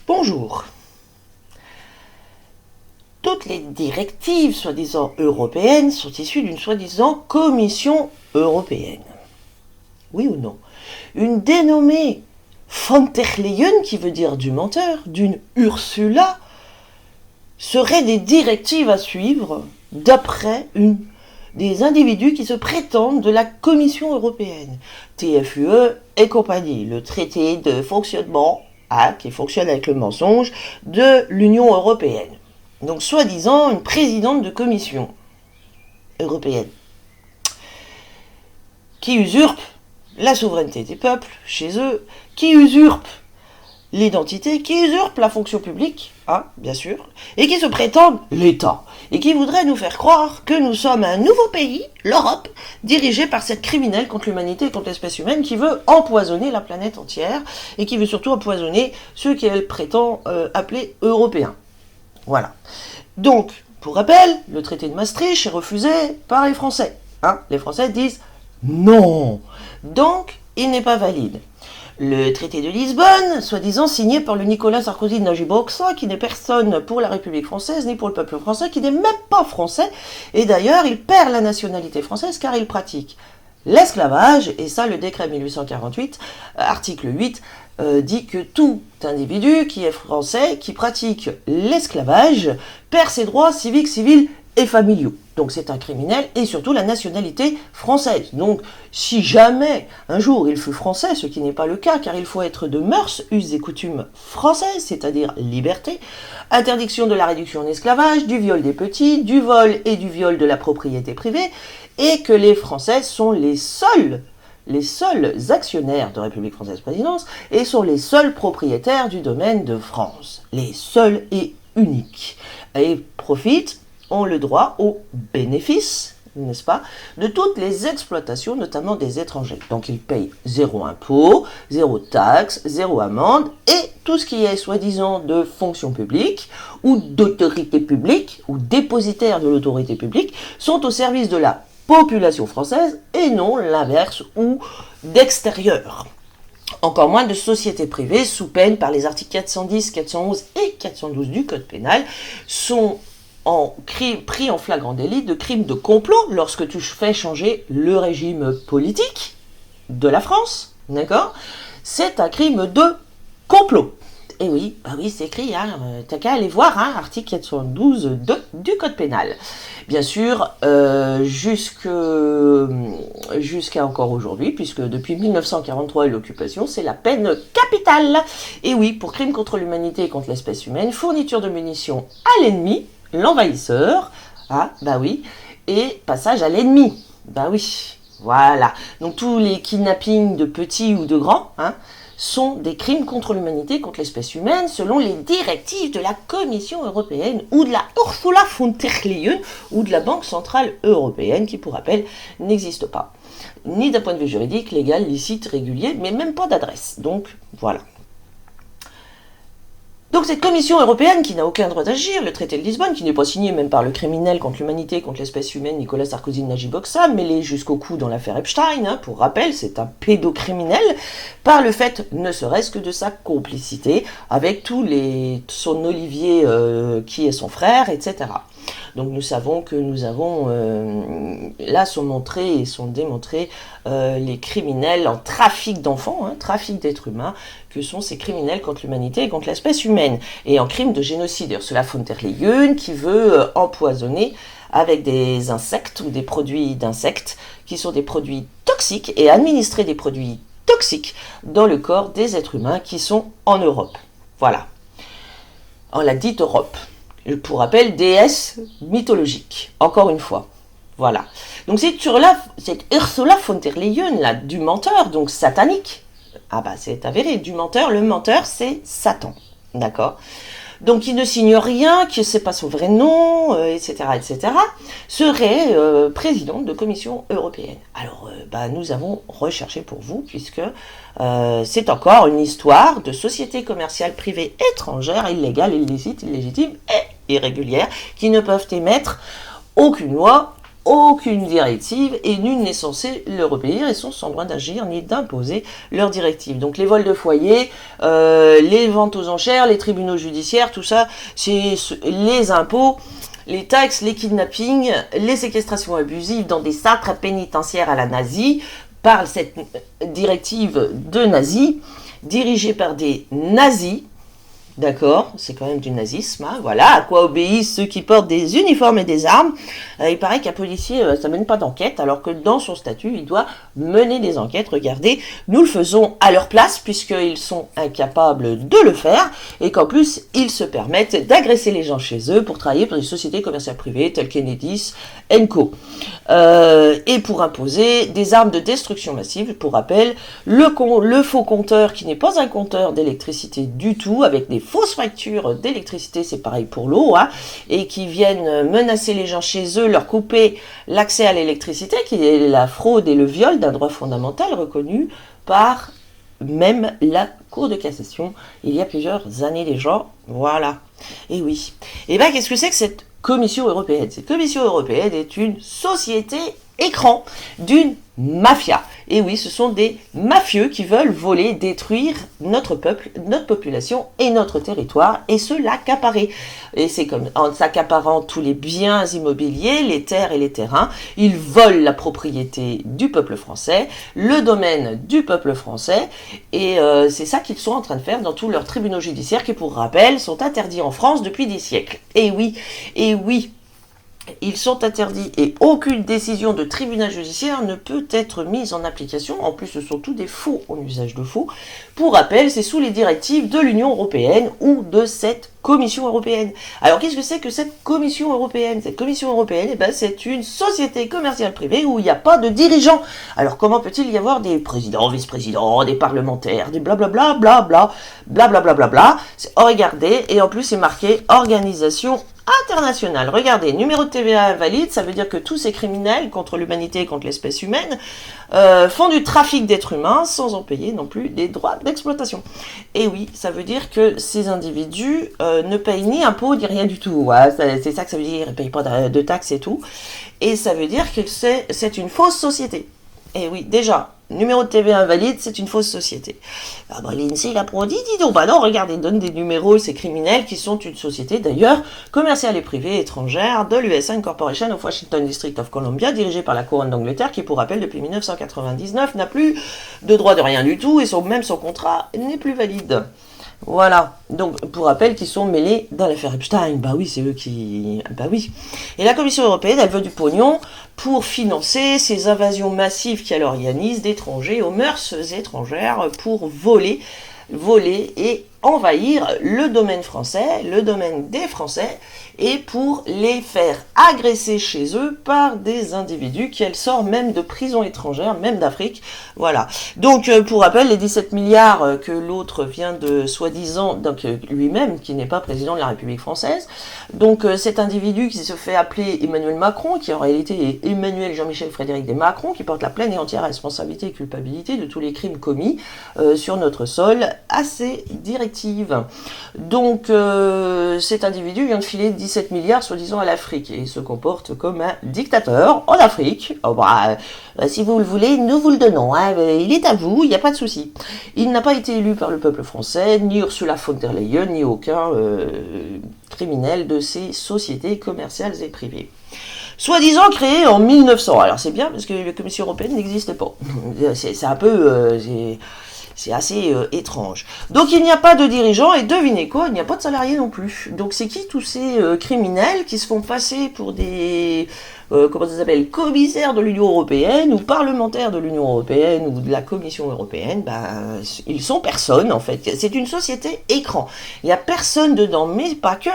Bonjour. Toutes les directives soi-disant européennes sont issues d'une soi-disant Commission européenne. Oui ou non? Une dénommée von der Leyen, qui veut dire du menteur, d'une Ursula, seraient des directives à suivre d'après des individus qui se prétendent de la Commission européenne, TFUE et compagnie, le traité de fonctionnement, qui fonctionne avec le mensonge, de l'Union européenne. Donc, soi-disant, une présidente de commission européenne qui usurpe la souveraineté des peuples chez eux, qui usurpe l'identité, qui usurpe la fonction publique, bien sûr, et qui se prétendent l'État, et qui voudrait nous faire croire que nous sommes un nouveau pays, l'Europe, dirigé par cette criminelle contre l'humanité et contre l'espèce humaine qui veut empoisonner la planète entière, et qui veut surtout empoisonner ceux qu'elle prétend appeler européens. Voilà. Donc, pour rappel, le traité de Maastricht est refusé par les Français. Les Français disent non. Donc, il n'est pas valide. Le traité de Lisbonne, soi-disant signé par le Nicolas Sarkozy de Najib Bokassa, qui n'est personne pour la République française, ni pour le peuple français, qui n'est même pas français, et d'ailleurs, il perd la nationalité française car il pratique l'esclavage, et ça, le décret 1848, article 8, dit que tout individu qui est français, qui pratique l'esclavage, perd ses droits civiques, civils et familiaux. Donc c'est un criminel et surtout la nationalité française. Donc si jamais un jour il fut français, ce qui n'est pas le cas car il faut être de mœurs, us et coutumes françaises, c'est-à-dire liberté, interdiction de la réduction en esclavage, du viol des petits, du vol et du viol de la propriété privée, et que les Français sont les seuls actionnaires de République française présidence et sont les seuls propriétaires du domaine de France. Les seuls et uniques. Et ont le droit aux bénéfices, n'est-ce pas, de toutes les exploitations, notamment des étrangers. Donc ils payent zéro impôt, zéro taxe, zéro amende, et tout ce qui est soi-disant de fonction publique, ou d'autorité publique, ou dépositaire de l'autorité publique, sont au service de la population française, et non l'inverse, ou d'extérieur. Encore moins de sociétés privées, sous peine par les articles 410, 411 et 412 du Code pénal, sont pris en flagrant délit de crime de complot lorsque tu fais changer le régime politique de la France, d'accord? C'est un crime de complot. Et oui, c'est écrit, t'as qu'à aller voir, article 412 du Code pénal. Bien sûr, jusqu'à encore aujourd'hui, puisque depuis 1943 et l'occupation, c'est la peine capitale. Et oui, pour crime contre l'humanité et contre l'espèce humaine, fourniture de munitions à l'ennemi, l'envahisseur, et passage à l'ennemi, voilà. Donc tous les kidnappings de petits ou de grands, sont des crimes contre l'humanité, contre l'espèce humaine, selon les directives de la Commission européenne, ou de la Ursula von der Leyen, ou de la Banque centrale européenne, qui, pour rappel, n'existe pas. Ni d'un point de vue juridique, légal, licite, régulier, mais même pas d'adresse. Donc, voilà. Donc cette Commission européenne qui n'a aucun droit d'agir, le traité de Lisbonne, qui n'est pas signé même par le criminel contre l'humanité, contre l'espèce humaine, Nicolas Sarkozy de Najib Bokassa, mêlé jusqu'au cou dans l'affaire Epstein, pour rappel, c'est un pédocriminel, par le fait ne serait-ce que de sa complicité avec son Olivier qui est son frère, etc. Donc nous savons que nous avons, là sont montrés et sont démontrés les criminels en trafic d'enfants, trafic d'êtres humains, que sont ces criminels contre l'humanité et contre l'espèce humaine, et en crime de génocide. Ursula von der Leyen qui veut empoisonner avec des insectes ou des produits d'insectes qui sont des produits toxiques et administrer des produits toxiques dans le corps des êtres humains qui sont en Europe. Voilà. On l'a dite Europe. Pour rappel, déesse mythologique. Encore une fois. Voilà. Donc cette Ursula von der Leyen, là, du menteur, donc satanique. C'est avéré, du menteur. Le menteur, c'est Satan. D'accord? Donc il ne signe rien, qui ne sait pas son vrai nom, etc., serait président de Commission européenne. Alors, nous avons recherché pour vous, puisque c'est encore une histoire de sociétés commerciales privées étrangères, illégales, illicites, illégitimes et irrégulières, qui ne peuvent émettre aucune loi, aucune directive et nul n'est censé leur obéir et sont sans droit d'agir ni d'imposer leurs directives. Donc les vols de foyer, les ventes aux enchères, les tribunaux judiciaires, tout ça, c'est les impôts, les taxes, les kidnappings, les séquestrations abusives dans des centres pénitentiaires à la nazie, par cette directive de nazis, dirigée par des nazis. D'accord, c'est quand même du nazisme, hein, voilà, à quoi obéissent ceux qui portent des uniformes et des armes. Il paraît qu'un policier, ça mène pas d'enquête, alors que dans son statut, il doit mener des enquêtes. Regardez, nous le faisons à leur place, puisqu'ils sont incapables de le faire, et qu'en plus, ils se permettent d'agresser les gens chez eux pour travailler pour des sociétés commerciales privées, telles qu'Enedis, Co. Et pour imposer des armes de destruction massive. Pour rappel, le faux compteur, qui n'est pas un compteur d'électricité du tout, avec des fausses factures d'électricité, c'est pareil pour l'eau, hein, et qui viennent menacer les gens chez eux, leur couper l'accès à l'électricité, qui est la fraude et le viol d'un droit fondamental reconnu par même la Cour de cassation il y a plusieurs années déjà. Voilà. Et oui. Et bien, qu'est-ce que c'est que cette Commission européenne? Cette Commission européenne est une société écran d'une mafia. Et oui, ce sont des mafieux qui veulent voler, détruire notre peuple, notre population et notre territoire, et se l'accaparer. Et c'est comme en s'accaparant tous les biens immobiliers, les terres et les terrains, ils volent la propriété du peuple français, le domaine du peuple français, et c'est ça qu'ils sont en train de faire dans tous leurs tribunaux judiciaires qui, pour rappel, sont interdits en France depuis des siècles. Et oui, ils sont interdits et aucune décision de tribunal judiciaire ne peut être mise en application. En plus, ce sont tous des faux en usage de faux. Pour rappel, c'est sous les directives de l'Union européenne ou de cette Commission européenne. Alors, qu'est-ce que c'est que cette Commission européenne? Cette Commission européenne, eh ben, c'est une société commerciale privée où il n'y a pas de dirigeants. Alors, comment peut-il y avoir des présidents, vice-présidents, des parlementaires, des blablabla, blablabla, blablabla. Regardez, et en plus, c'est marqué organisation internationale. Regardez, numéro de TVA invalide, ça veut dire que tous ces criminels contre l'humanité et contre l'espèce humaine font du trafic d'êtres humains sans en payer non plus des droits d'exploitation. Et oui, ça veut dire que ces individus ne payent ni impôts ni rien du tout. Ouais, c'est ça que ça veut dire, ils ne payent pas de taxes et tout. Et ça veut dire que c'est une fausse société. Et oui, déjà, numéro de TVA invalide, c'est une fausse société. Ah bah l'INSEE l'a dit, dis donc, bah non, regardez, donne des numéros, ces criminels qui sont une société d'ailleurs commerciale et privée étrangère de l'US Incorporation of Washington District of Columbia, dirigée par la couronne d'Angleterre, qui pour rappel depuis 1999 n'a plus de droit de rien du tout et même son contrat n'est plus valide. Voilà, donc pour rappel qu'ils sont mêlés dans l'affaire Epstein, bah oui, c'est eux qui... Bah oui. Et la Commission européenne, elle veut du pognon pour financer ces invasions massives qu'elle organise d'étrangers aux mœurs étrangères pour voler et envahir le domaine français, le domaine des Français, et pour les faire agresser chez eux par des individus qu'elle sort même de prisons étrangères, même d'Afrique. Voilà. Donc, pour rappel, les 17 milliards que l'autre vient de soi-disant, donc lui-même, qui n'est pas président de la République française, donc cet individu qui se fait appeler Emmanuel Macron, qui en réalité est Emmanuel Jean-Michel Frédéric des Macron, qui porte la pleine et entière responsabilité et culpabilité de tous les crimes commis sur notre sol à ces directives. Donc, cet individu vient de filer 17 milliards soi-disant à l'Afrique et se comporte comme un dictateur en Afrique. Oh bah, si vous le voulez, nous vous le donnons, hein. Il est à vous, il n'y a pas de souci. Il n'a pas été élu par le peuple français, ni Ursula von der Leyen, ni aucun criminel de ces sociétés commerciales et privées. Soi-disant créé en 1900. Alors c'est bien parce que la Commission européenne n'existait pas. C'est un peu... c'est assez étrange. Donc il n'y a pas de dirigeants et devinez quoi, il n'y a pas de salariés non plus. Donc c'est qui tous ces criminels qui se font passer pour des comment ça s'appelle, commissaires de l'Union européenne ou parlementaires de l'Union européenne ou de la Commission européenne? Ben ils sont personne en fait. C'est une société écran. Il n'y a personne dedans, mais pas que.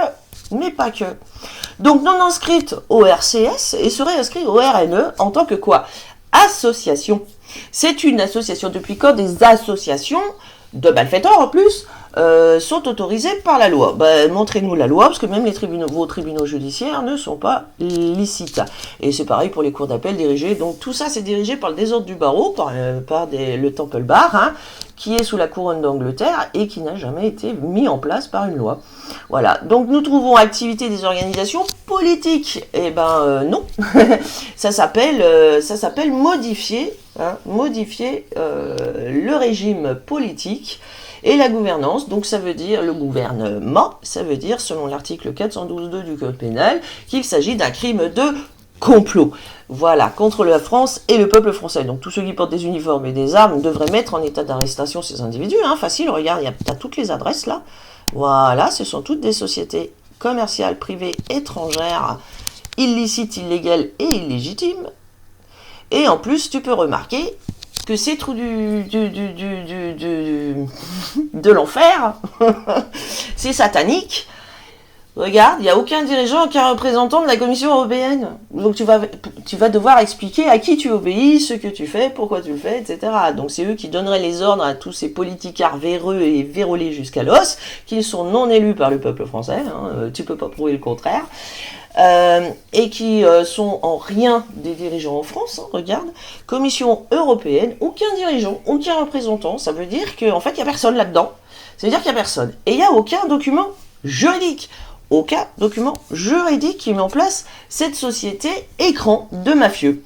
Donc non inscrite au RCS et serait inscrite au RNE en tant que quoi? Association. C'est une association. Depuis quand des associations de malfaiteurs en plus sont autorisées par la loi? Montrez-nous la loi, parce que même vos tribunaux judiciaires ne sont pas licites. Et c'est pareil pour les cours d'appel dirigées. Donc tout ça, c'est dirigé par le désordre du barreau, par le Temple Bar, hein, qui est sous la couronne d'Angleterre et qui n'a jamais été mis en place par une loi. Voilà, donc nous trouvons activité des organisations politiques. Eh ben non, ça s'appelle modifier, hein, modifier le régime politique et la gouvernance. Donc ça veut dire le gouvernement, ça veut dire selon l'article 412.2 du Code pénal qu'il s'agit d'un crime de complot. Voilà, contre la France et le peuple français. Donc tous ceux qui portent des uniformes et des armes devraient mettre en état d'arrestation ces individus. Hein, facile, regarde, t'as toutes les adresses là. Voilà, ce sont toutes des sociétés commerciales, privées, étrangères, illicites, illégales et illégitimes. Et en plus, tu peux remarquer que c'est trou de l'enfer. C'est satanique. Regarde, il n'y a aucun dirigeant, aucun représentant de la Commission européenne. Donc tu vas devoir expliquer à qui tu obéis, ce que tu fais, pourquoi tu le fais, etc. Donc c'est eux qui donneraient les ordres à tous ces politicards véreux et vérolés jusqu'à l'os, qui sont non élus par le peuple français, hein, tu peux pas prouver le contraire, et qui sont en rien des dirigeants en France. Hein, regarde, Commission européenne, aucun dirigeant, aucun représentant, ça veut dire qu'en fait il n'y a personne là-dedans. Ça veut dire qu'il n'y a personne. Et il n'y a aucun document juridique. Aucun document juridique qui met en place cette société écran de mafieux.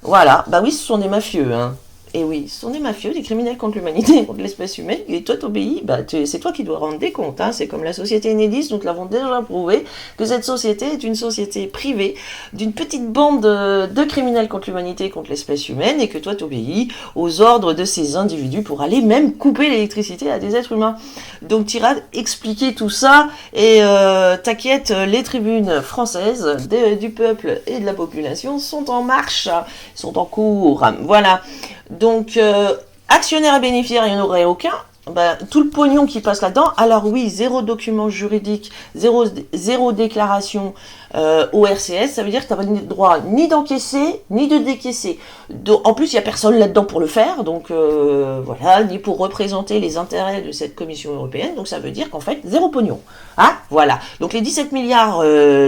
Voilà, bah oui, ce sont des mafieux, hein. Et oui, ce sont des mafieux, des criminels contre l'humanité, contre l'espèce humaine, et toi t'obéis, bah c'est toi qui dois rendre des comptes, hein. C'est comme la société Enedis, nous te l'avons déjà prouvé, que cette société est une société privée d'une petite bande de criminels contre l'humanité, contre l'espèce humaine, et que toi t'obéis aux ordres de ces individus pour aller même couper l'électricité à des êtres humains. Donc tu iras expliquer tout ça, et t'inquiète, les tribunes françaises du peuple et de la population sont en marche, sont en cours, voilà. Donc, actionnaire et bénéficiaire, il n'y en aurait aucun. Ben, tout le pognon qui passe là-dedans, alors oui, zéro document juridique, zéro déclaration au RCS, ça veut dire que tu n'as pas le droit ni d'encaisser, ni de décaisser. En plus, il n'y a personne là-dedans pour le faire, donc voilà, ni pour représenter les intérêts de cette Commission européenne, donc ça veut dire qu'en fait, zéro pognon. Hein, voilà. Donc les 17 milliards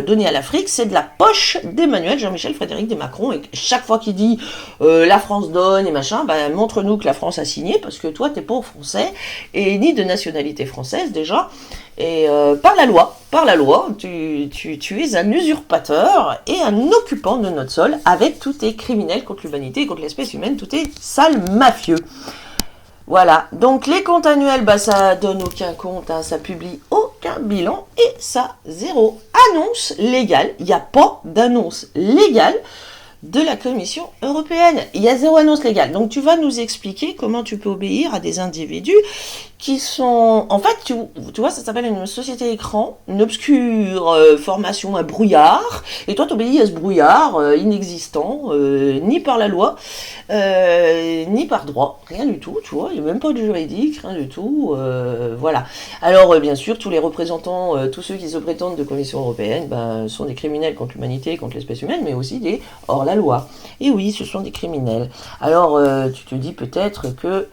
donnés à l'Afrique, c'est de la poche d'Emmanuel, Jean-Michel, Frédéric et Macron, et chaque fois qu'il dit la France donne et machin, ben, montre-nous que la France a signé, parce que toi, t'es pas français, et ni de nationalité française déjà, et par la loi, tu es un usurpateur et un occupant de notre sol, avec tous tes criminels contre l'humanité, contre l'espèce humaine, tous tes sales mafieux. Voilà, donc les comptes annuels, bah ça donne aucun compte, hein, ça publie aucun bilan, et ça, zéro annonce légale, il n'y a pas d'annonce légale de la Commission européenne. Il y a zéro annonce légale. Donc tu vas nous expliquer comment tu peux obéir à des individus qui sont... En fait, tu vois, ça s'appelle une société écran, une obscure formation à brouillard, et toi tu obéis à ce brouillard inexistant, ni par la loi, ni par droit, rien du tout, tu vois, il n'y a même pas de juridique, rien du tout, voilà. Alors bien sûr, tous les représentants, tous ceux qui se prétendent de Commission européenne, ben, sont des criminels contre l'humanité, contre l'espèce humaine, mais aussi des hors la loi. Et oui, ce sont des criminels. Alors tu te dis peut-être que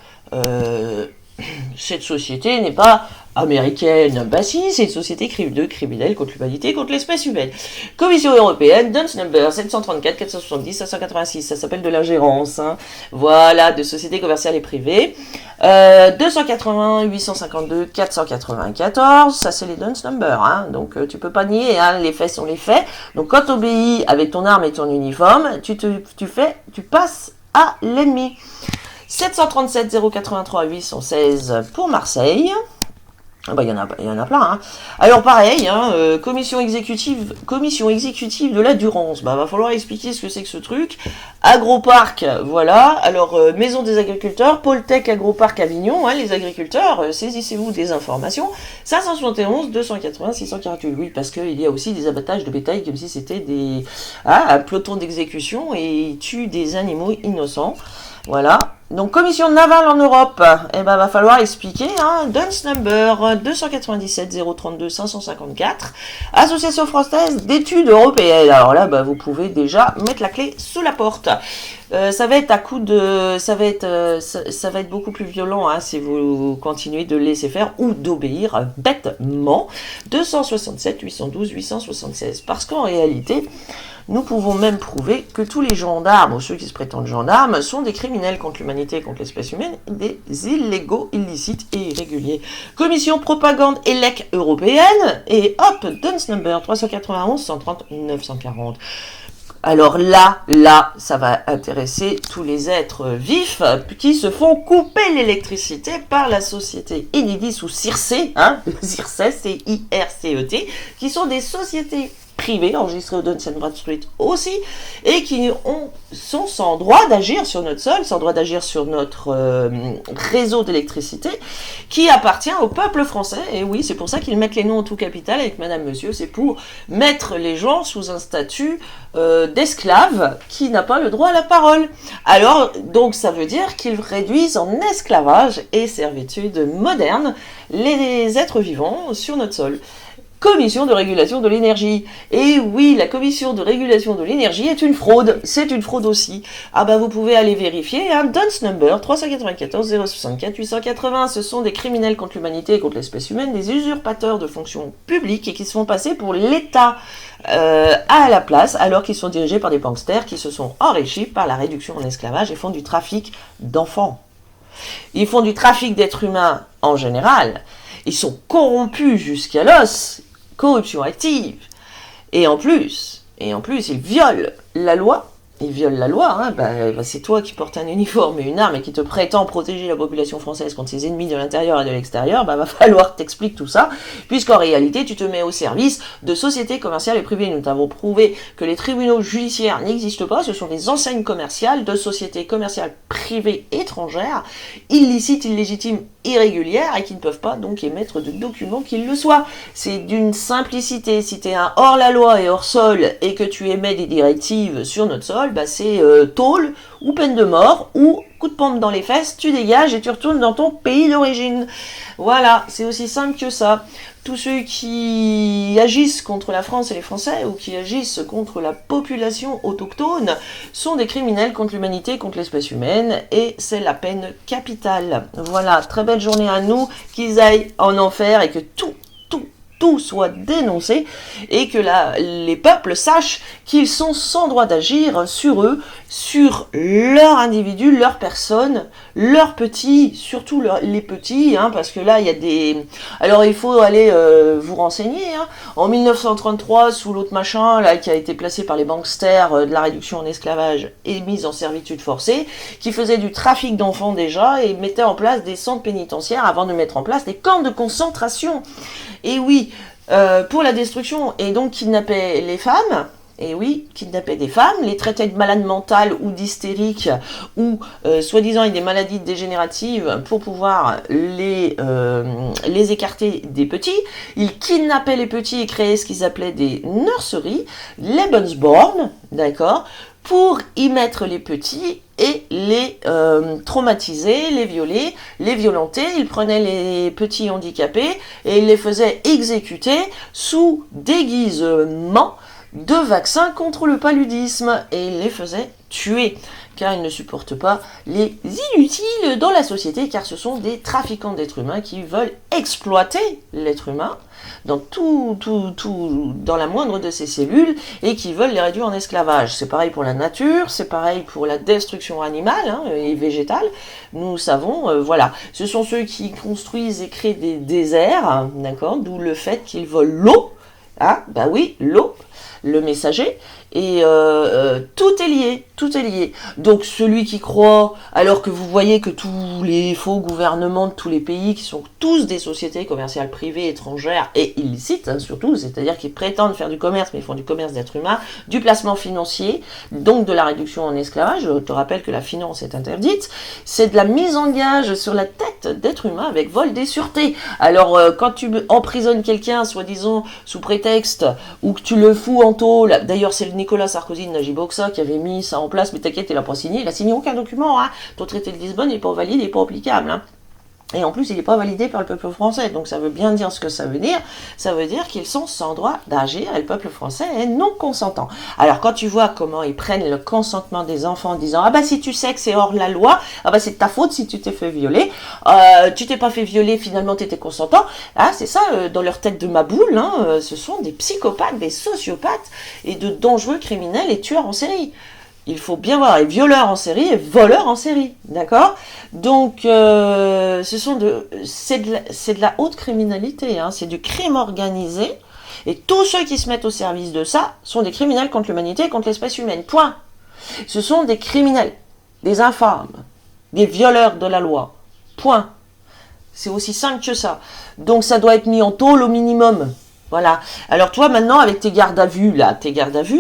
cette société n'est pas américaine. Bah si, c'est une société de criminels contre l'humanité, contre l'espèce humaine. Commission européenne, Duns number 734 470 586, ça s'appelle de l'ingérence, hein. Voilà, de sociétés commerciales et privées. 280 852 494, ça c'est les Duns number, hein. Donc tu peux pas nier, hein, les faits sont les faits. Donc quand tu obéis avec ton arme et ton uniforme, tu passes à l'ennemi. 737 083 816 pour Marseille. Ah bah, il y en a plein. Hein. Alors pareil, hein, commission exécutive de la Durance. Bah va falloir expliquer ce que c'est que ce truc. Agroparc, voilà. Alors maison des agriculteurs, Poltech Agroparc Avignon, hein, les agriculteurs, saisissez-vous des informations. 571 280 648. Oui, parce qu'il y a aussi des abattages de bétail comme si c'était un peloton d'exécution et ils tuent des animaux innocents. Voilà. Donc, commission navale en Europe, eh ben, va falloir expliquer, hein, Duns number 297 032 554, Association française d'études européennes. Alors là, bah, vous pouvez déjà mettre la clé sous la porte. Ça va être à coup de, ça va être beaucoup plus violent hein, si vous continuez de laisser faire ou d'obéir bêtement. 267, 812, 876. Parce qu'en réalité, nous pouvons même prouver que tous les gendarmes, ou ceux qui se prétendent gendarmes, sont des criminels contre l'humanité et contre l'espèce humaine, des illégaux, illicites et irréguliers. Commission propagande élec européenne, et hop, Duns number 391 130 940. Alors là, ça va intéresser tous les êtres vifs qui se font couper l'électricité par la société Enedis ou Circe, hein, Circe, C-I-R-C-E-T, qui sont des sociétés privées, enregistrées au Duns & Bradstreet aussi, et qui sont sans droit d'agir sur notre sol, sans droit d'agir sur notre réseau d'électricité, qui appartient au peuple français. Et oui, c'est pour ça qu'ils mettent les noms en tout capital avec Madame Monsieur, c'est pour mettre les gens sous un statut d'esclave qui n'a pas le droit à la parole. Alors, donc ça veut dire qu'ils réduisent en esclavage et servitude moderne les êtres vivants sur notre sol. Commission de régulation de l'énergie. Et oui, la commission de régulation de l'énergie est une fraude. C'est une fraude aussi. Ah bah vous pouvez aller vérifier. Hein, Duns number 394 064 880. Ce sont des criminels contre l'humanité et contre l'espèce humaine, des usurpateurs de fonctions publiques et qui se font passer pour l'État à la place, alors qu'ils sont dirigés par des banksters qui se sont enrichis par la réduction en esclavage et font du trafic d'enfants. Ils font du trafic d'êtres humains en général. Ils sont corrompus jusqu'à l'os. Corruption active. Et en plus, ils violent la loi. Ils violent la loi, hein. C'est toi qui portes un uniforme et une arme et qui te prétend protéger la population française contre ses ennemis de l'intérieur et de l'extérieur, va falloir t'expliquer tout ça, puisqu'en réalité, tu te mets au service de sociétés commerciales et privées. Nous t'avons prouvé que les tribunaux judiciaires n'existent pas, ce sont des enseignes commerciales de sociétés commerciales privées étrangères, illicites, illégitimes, irrégulières, et qui ne peuvent pas donc émettre de documents qu'ils le soient. C'est d'une simplicité. Si tu es un hors-la-loi et hors-sol, et que tu émets des directives sur notre sol, c'est tôle, ou peine de mort, ou coup de pompe dans les fesses, tu dégages et tu retournes dans ton pays d'origine. Voilà, c'est aussi simple que ça. Tous ceux qui agissent contre la France et les Français, ou qui agissent contre la population autochtone, sont des criminels contre l'humanité, contre l'espèce humaine, et c'est la peine capitale. Voilà, très belle journée à nous, qu'ils aillent en enfer et que tout soit dénoncé, et que les peuples sachent qu'ils sont sans droit d'agir sur eux, sur leur individu, leur personne, leurs petits, surtout les petits, hein, parce que là il y a des... Alors il faut aller vous renseigner, hein. En 1933, sous l'autre machin, là, qui a été placé par les banksters de la réduction en esclavage et mise en servitude forcée, qui faisait du trafic d'enfants déjà, et mettait en place des centres pénitentiaires avant de mettre en place des camps de concentration. Et oui, pour la destruction, et donc kidnappait les femmes, et oui, kidnappaient des femmes, les traitaient de malades mentales ou d'hystériques, ou soi-disant avec des maladies dégénératives pour pouvoir les écarter des petits. Ils kidnappaient les petits et créaient ce qu'ils appelaient des nurseries, Lebensborn, d'accord, pour y mettre les petits et les traumatiser, les violer, les violenter. Ils prenaient les petits handicapés et ils les faisaient exécuter sous déguisement de vaccins contre le paludisme, et ils les faisaient tuer, car ils ne supportent pas les inutiles dans la société, car ce sont des trafiquants d'êtres humains qui veulent exploiter l'être humain dans dans la moindre de ses cellules, et qui veulent les réduire en esclavage. C'est pareil pour la nature, c'est pareil pour la destruction animale et végétale. Nous savons, voilà, ce sont ceux qui construisent et créent des déserts, d'accord, d'où le fait qu'ils volent l'eau, oui, l'eau, le messager, et tout est lié. Donc celui qui croit, alors que vous voyez que tous les faux gouvernements de tous les pays, qui sont tous des sociétés commerciales privées, étrangères et illicites, surtout, c'est-à-dire qu'ils prétendent faire du commerce, mais ils font du commerce d'êtres humains, du placement financier, donc de la réduction en esclavage. Je te rappelle que la finance est interdite, c'est de la mise en gage sur la tête d'êtres humains avec vol des sûretés. Alors quand tu emprisonnes quelqu'un, soi-disant sous prétexte, ou que tu le fous en tôle, d'ailleurs c'est le Nicolas Sarkozy de Najib Boksa qui avait mis ça en place, mais t'inquiète, il n'a pas signé, il a signé aucun document, hein. Ton traité de Lisbonne n'est pas valide, il n'est pas applicable, hein. Et en plus, il n'est pas validé par le peuple français. Donc ça veut bien dire ce que ça veut dire. Ça veut dire qu'ils sont sans droit d'agir et le peuple français est non consentant. Alors quand tu vois comment ils prennent le consentement des enfants en disant « Ah bah si tu sais que c'est hors la loi, ah bah c'est de ta faute si tu t'es fait violer. Tu t'es pas fait violer, finalement tu étais consentant. » Ah, c'est ça, dans leur tête de maboule, hein, ce sont des psychopathes, des sociopathes et de dangereux criminels et tueurs en série. Il faut bien voir, et violeurs en série et voleurs en série, d'accord? Donc, c'est de la haute criminalité, hein, c'est du crime organisé, et tous ceux qui se mettent au service de ça sont des criminels contre l'humanité et contre l'espèce humaine, point. Ce sont des criminels, des infâmes, des violeurs de la loi, point. C'est aussi simple que ça. Donc, ça doit être mis en tôle au minimum. Voilà. Alors toi maintenant avec tes gardes à vue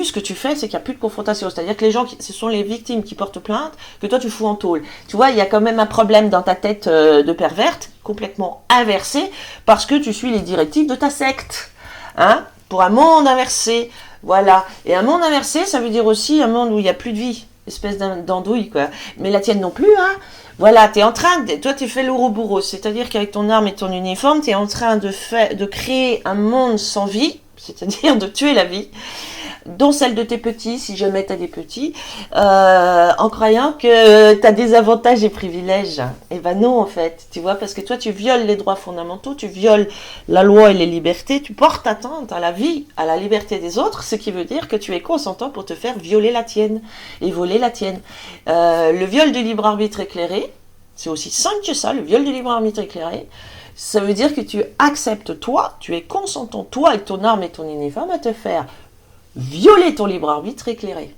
ce que tu fais c'est qu'il n'y a plus de confrontation. C'est-à-dire que ce sont les victimes qui portent plainte que toi tu fous en tôle. Tu vois, il y a quand même un problème dans ta tête de perverte, complètement inversé, parce que tu suis les directives de ta secte. Hein? Pour un monde inversé. Voilà. Et un monde inversé, ça veut dire aussi un monde où il n'y a plus de vie. Espèce d'andouille, quoi. Mais la tienne non plus, hein. Voilà, toi tu fais l'ouroboros, c'est-à-dire qu'avec ton arme et ton uniforme, tu es en train de créer un monde sans vie, c'est-à-dire de tuer la vie, dont celle de tes petits, si jamais tu as des petits, en croyant que tu as des avantages et privilèges. Eh ben non, en fait, tu vois, parce que toi, tu violes les droits fondamentaux, tu violes la loi et les libertés, tu portes atteinte à la vie, à la liberté des autres, ce qui veut dire que tu es consentant pour te faire violer la tienne et voler la tienne. Le viol du libre arbitre éclairé, c'est aussi simple que ça, le viol du libre arbitre éclairé, ça veut dire que tu acceptes, toi, tu es consentant, toi, avec ton arme et ton uniforme, à te faire violer ton libre arbitre éclairé.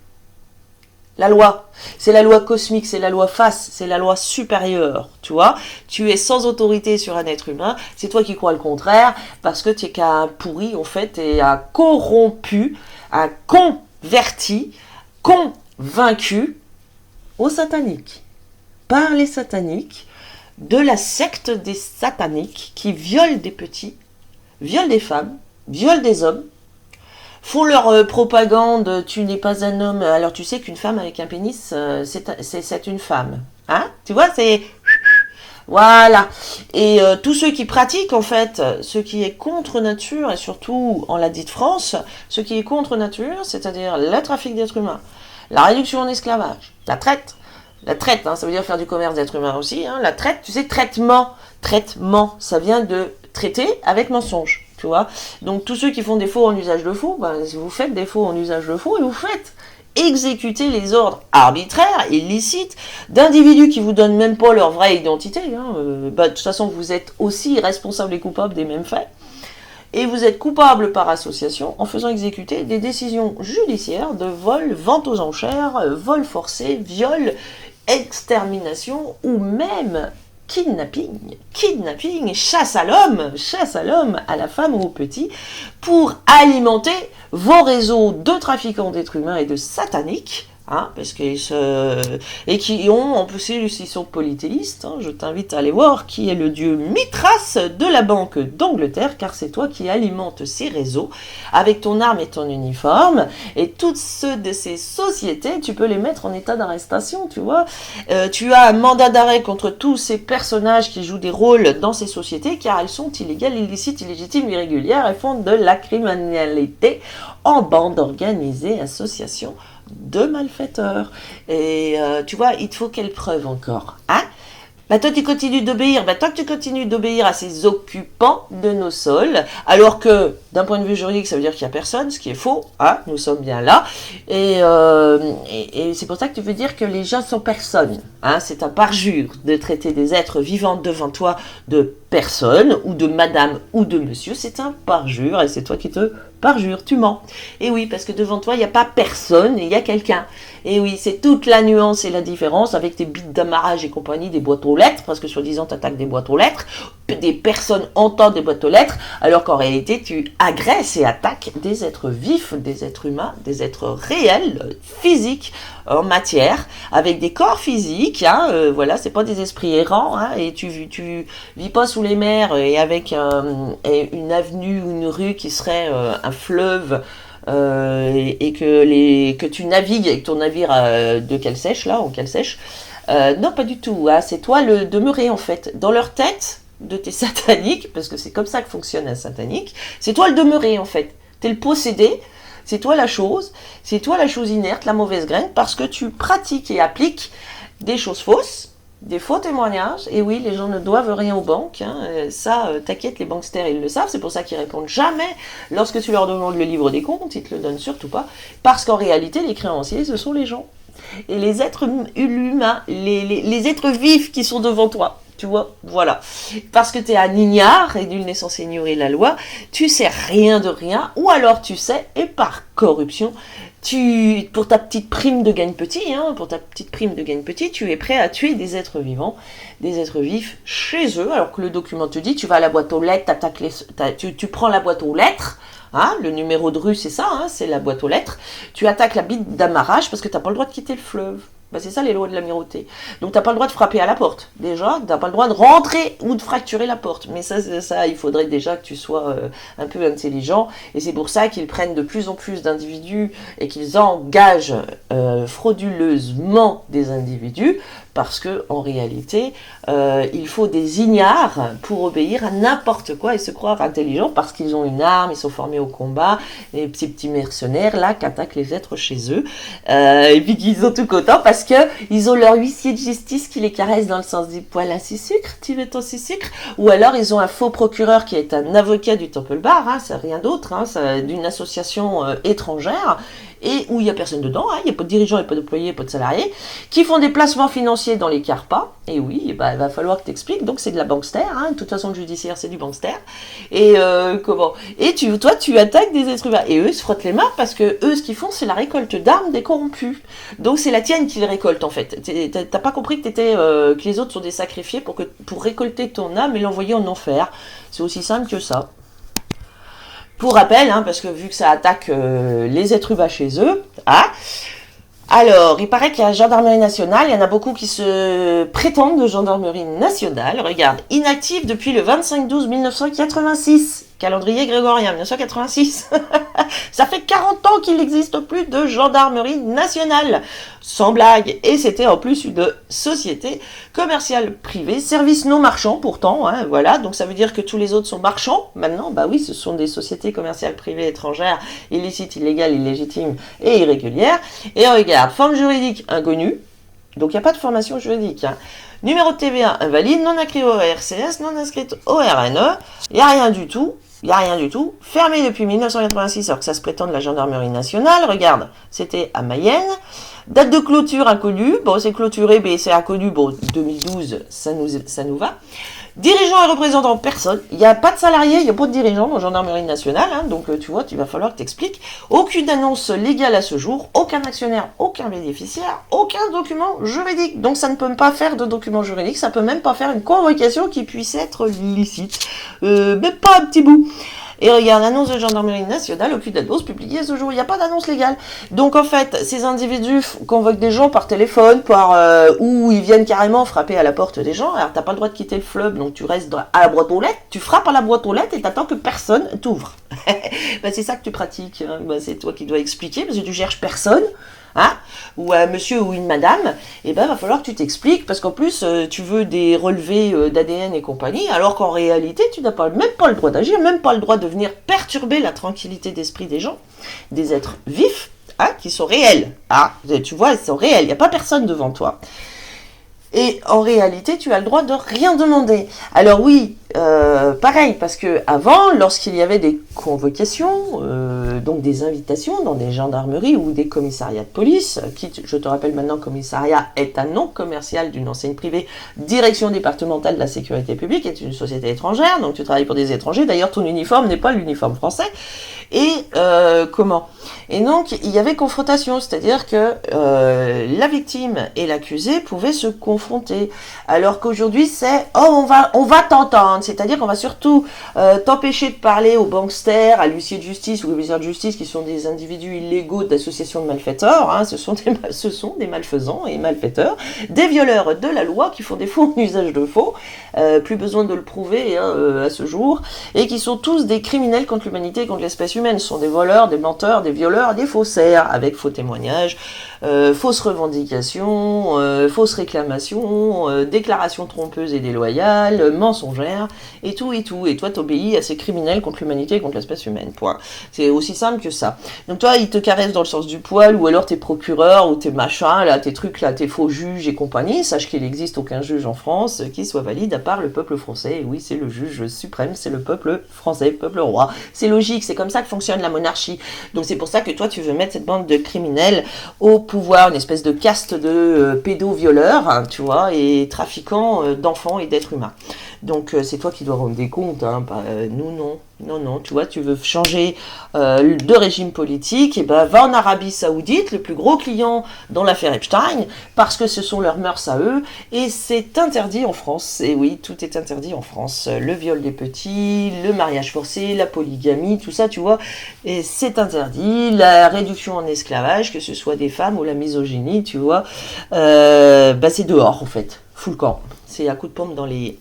La loi, c'est la loi cosmique, c'est la loi face, c'est la loi supérieure, tu vois. Tu es sans autorité sur un être humain, c'est toi qui crois le contraire, parce que tu es qu'un pourri, en fait, et un corrompu, un converti, convaincu aux sataniques, par les sataniques, de la secte des sataniques qui violent des petits, violent des femmes, violent des hommes, font leur propagande, tu n'es pas un homme, alors tu sais qu'une femme avec un pénis, c'est une femme. Hein? Tu vois, c'est... Voilà. Et tous ceux qui pratiquent, en fait, ce qui est contre nature, et surtout en la dite France, ce qui est contre nature, c'est-à-dire le trafic d'êtres humains, la réduction en esclavage, la traite, hein, ça veut dire faire du commerce d'êtres humains aussi, hein, la traite, tu sais, traitement, ça vient de traiter avec mensonge. Tu vois. Donc tous ceux qui font des faux en usage de faux, ben, vous faites des faux en usage de faux et vous faites exécuter les ordres arbitraires, illicites, d'individus qui vous donnent même pas leur vraie identité. Hein. De toute façon, vous êtes aussi responsables et coupables des mêmes faits. Et vous êtes coupable par association en faisant exécuter des décisions judiciaires de vol, vente aux enchères, vol forcé, viol, extermination ou même kidnapping, chasse à l'homme, à la femme ou au petit, pour alimenter vos réseaux de trafiquants d'êtres humains et de sataniques, hein, parce qu'ils et qui ont, en plus ils sont polythéistes, hein, je t'invite à aller voir qui est le dieu Mithras de la Banque d'Angleterre, car c'est toi qui alimentes ces réseaux avec ton arme et ton uniforme, et tous ceux de ces sociétés, tu peux les mettre en état d'arrestation, tu vois. Tu as un mandat d'arrêt contre tous ces personnages qui jouent des rôles dans ces sociétés, car elles sont illégales, illicites, illégitimes, irrégulières, et font de la criminalité en bande organisée, association de malfaiteurs. Et tu vois, il te faut quelle preuve encore, hein? Bah toi tu continues d'obéir, à ces occupants de nos sols, alors que d'un point de vue juridique ça veut dire qu'il n'y a personne, ce qui est faux, hein, nous sommes bien là, et c'est pour ça que tu veux dire que les gens sont personnes, hein, c'est un parjure de traiter des êtres vivants devant toi de personne, ou de madame, ou de monsieur, c'est un parjure, et c'est toi qui te parjure, tu mens. Et oui, parce que devant toi, il n'y a pas personne, il y a quelqu'un. Et oui, c'est toute la nuance et la différence avec tes bits d'amarrage et compagnie, des boîtes aux lettres, parce que soi-disant, tu attaques des boîtes aux lettres, des personnes entendent des boîtes aux lettres, alors qu'en réalité, tu agresses et attaques des êtres vifs, des êtres humains, des êtres réels, physiques, en matière, avec des corps physiques, hein, voilà, c'est pas des esprits errants, hein, et tu vis pas sous les mers et avec une avenue ou une rue qui serait un fleuve, et que tu navigues avec ton navire de cale sèche, là, en cale sèche, Non, pas du tout. Hein. C'est toi le demeuré, en fait. Dans leur tête de tes sataniques, parce que c'est comme ça que fonctionne un satanique, c'est toi le demeuré, en fait. T'es le possédé, c'est toi la chose inerte, la mauvaise graine, parce que tu pratiques et appliques des choses fausses, des faux témoignages, et oui, les gens ne doivent rien aux banques, hein. Ça, t'inquiète, les banksters, ils le savent, c'est pour ça qu'ils répondent jamais. Lorsque tu leur demandes le livre des comptes, ils te le donnent surtout pas, parce qu'en réalité, les créanciers, ce sont les gens. Et les êtres humains, les êtres vifs qui sont devant toi. Tu vois, voilà. Parce que tu es un ignare, et nul n'est censé ignorer la loi, tu sais rien de rien, ou alors tu sais, et par corruption, pour ta petite prime de gagne-petit, tu es prêt à tuer des êtres vivants, des êtres vifs chez eux, alors que le document te dit, tu vas à la boîte aux lettres, tu prends la boîte aux lettres, hein, le numéro de rue c'est ça, hein, c'est la boîte aux lettres, tu attaques la bite d'amarrage parce que tu n'as pas le droit de quitter le fleuve. Ben c'est ça les lois de l'amirauté. Donc t'as pas le droit de frapper à la porte. Déjà, t'as pas le droit de rentrer ou de fracturer la porte. Mais ça il faudrait déjà que tu sois un peu intelligent. Et c'est pour ça qu'ils prennent de plus en plus d'individus et qu'ils engagent frauduleusement des individus. Parce que en réalité, il faut des ignares pour obéir à n'importe quoi et se croire intelligents parce qu'ils ont une arme, ils sont formés au combat, les petits mercenaires là qui attaquent les êtres chez eux, et puis qu'ils sont tout contents parce que ils ont leur huissier de justice qui les caresse dans le sens du poil à six sucres, tu veux ton six sucres, ou alors ils ont un faux procureur qui est un avocat du Temple Bar, hein, c'est rien d'autre, hein, c'est d'une association étrangère. Et où il n'y a personne dedans, hein, il n'y a pas de dirigeants, il n'y a pas d'employés, pas de salariés, qui font des placements financiers dans les CARPA, et oui, bah, il va falloir que tu expliques, donc c'est de la bankster, hein, de toute façon le judiciaire c'est du bankster, et toi tu attaques des êtres humains, et eux ils se frottent les mains parce que eux ce qu'ils font c'est la récolte d'armes des corrompus, donc c'est la tienne qu'ils récoltent en fait, t'as pas compris que les autres sont des sacrifiés pour récolter ton âme et l'envoyer en enfer, c'est aussi simple que ça. Pour rappel, hein, parce que vu que ça attaque les êtres humains chez eux, hein, alors, il paraît qu'il y a la gendarmerie nationale, il y en a beaucoup qui se prétendent de gendarmerie nationale. Regarde, inactive depuis le 25/12/1986, calendrier grégorien, 1986. Ça fait 40 ans qu'il n'existe plus de gendarmerie nationale, sans blague. Et c'était en plus une société commerciale privée, service non marchand pourtant, hein, voilà. Donc ça veut dire que tous les autres sont marchands. Maintenant, bah oui, ce sont des sociétés commerciales privées étrangères, illicites, illégales, illégitimes et irrégulières. Et regarde, forme juridique inconnue, donc il n'y a pas de formation juridique, hein. Numéro de TVA invalide, non inscrit au RCS, non inscrit au RNE, il n'y a rien du tout. Il n'y a rien du tout. Fermé depuis 1986, alors que ça se prétend de la gendarmerie nationale. Regarde, c'était à Mayenne. Date de clôture inconnue. Bon, c'est clôturé, mais c'est inconnu. Bon, 2012, ça nous va. Dirigeants et représentants, personne. Il n'y a pas de salariés, il n'y a pas de dirigeants dans la gendarmerie nationale. Hein, donc, tu vois, il va falloir que tu expliques. Aucune annonce légale à ce jour. Aucun actionnaire, aucun bénéficiaire. Aucun document juridique. Donc, ça ne peut pas faire de document juridique. Ça ne peut même pas faire une convocation qui puisse être licite. Même pas un petit bout. Et regarde, annonce de gendarmerie nationale, aucune annonce publiée ce jour, il n'y a pas d'annonce légale. Donc en fait, ces individus convoquent des gens par téléphone, ou ils viennent carrément frapper à la porte des gens. Alors t'as pas le droit de quitter le fleuve, donc tu restes à la boîte aux lettres, tu frappes à la boîte aux lettres et t'attends que personne t'ouvre. Ben, c'est ça que tu pratiques, hein. Ben, c'est toi qui dois expliquer, parce que tu cherches personne. Hein, ou un monsieur ou une madame, et ben va falloir que tu t'expliques parce qu'en plus tu veux des relevés d'ADN et compagnie, alors qu'en réalité tu n'as même pas le droit d'agir, même pas le droit de venir perturber la tranquillité d'esprit des gens, des êtres vifs, hein, qui sont réels. Hein, tu vois, ils sont réels, il n'y a pas personne devant toi. Et en réalité, tu as le droit de rien demander. Alors oui, pareil, parce que avant, lorsqu'il y avait des convocations, donc des invitations dans des gendarmeries ou des commissariats de police, qui, je te rappelle maintenant, commissariat est un nom commercial d'une enseigne privée, direction départementale de la sécurité publique, est une société étrangère, donc tu travailles pour des étrangers, d'ailleurs ton uniforme n'est pas l'uniforme français. Et Et donc, il y avait confrontation, c'est-à-dire que la victime et l'accusé pouvaient se confronter, alors qu'aujourd'hui, c'est « Oh, on va t'entendre », c'est-à-dire qu'on va surtout t'empêcher de parler aux banksters, à l'huissier de justice ou aux huissiers de justice, qui sont des individus illégaux d'associations de malfaiteurs, hein, ce sont des malfaisants et malfaiteurs, des violeurs de la loi qui font des faux usage de faux, plus besoin de le prouver à ce jour, et qui sont tous des criminels contre l'humanité, contre l'espèce humaine. Ce sont des voleurs, des menteurs, des violeurs, des faussaires, avec faux témoignages, fausses revendications, fausses réclamations, déclarations trompeuses et déloyales, mensongères, et tout, et tout. Et toi, t'obéis à ces criminels contre l'humanité et contre l'espèce humaine, point. C'est aussi simple que ça. Donc toi, ils te caressent dans le sens du poil, ou alors tes procureurs, ou tes machins, là, tes trucs, là, tes faux juges et compagnie. Sache qu'il n'existe aucun juge en France qui soit valide à part le peuple français. Et oui, c'est le juge suprême, c'est le peuple français, peuple roi. C'est logique, c'est comme ça que fonctionne la monarchie. Donc c'est pour ça que toi, tu veux mettre cette bande de criminels au pouvoir, une espèce de caste de pédovioleurs, hein, tu vois, et trafiquants d'enfants et d'êtres humains. Donc c'est toi qui dois rendre des comptes, hein, nous non. Non, non, tu vois, tu veux changer de régime politique, et ben va en Arabie Saoudite, le plus gros client dans l'affaire Epstein, parce que ce sont leurs mœurs à eux, et c'est interdit en France. Et oui, tout est interdit en France. Le viol des petits, le mariage forcé, la polygamie, tout ça, tu vois, et c'est interdit. La réduction en esclavage, que ce soit des femmes ou la misogynie, tu vois, c'est dehors en fait, full camp. C'est à coup de pompe dans les...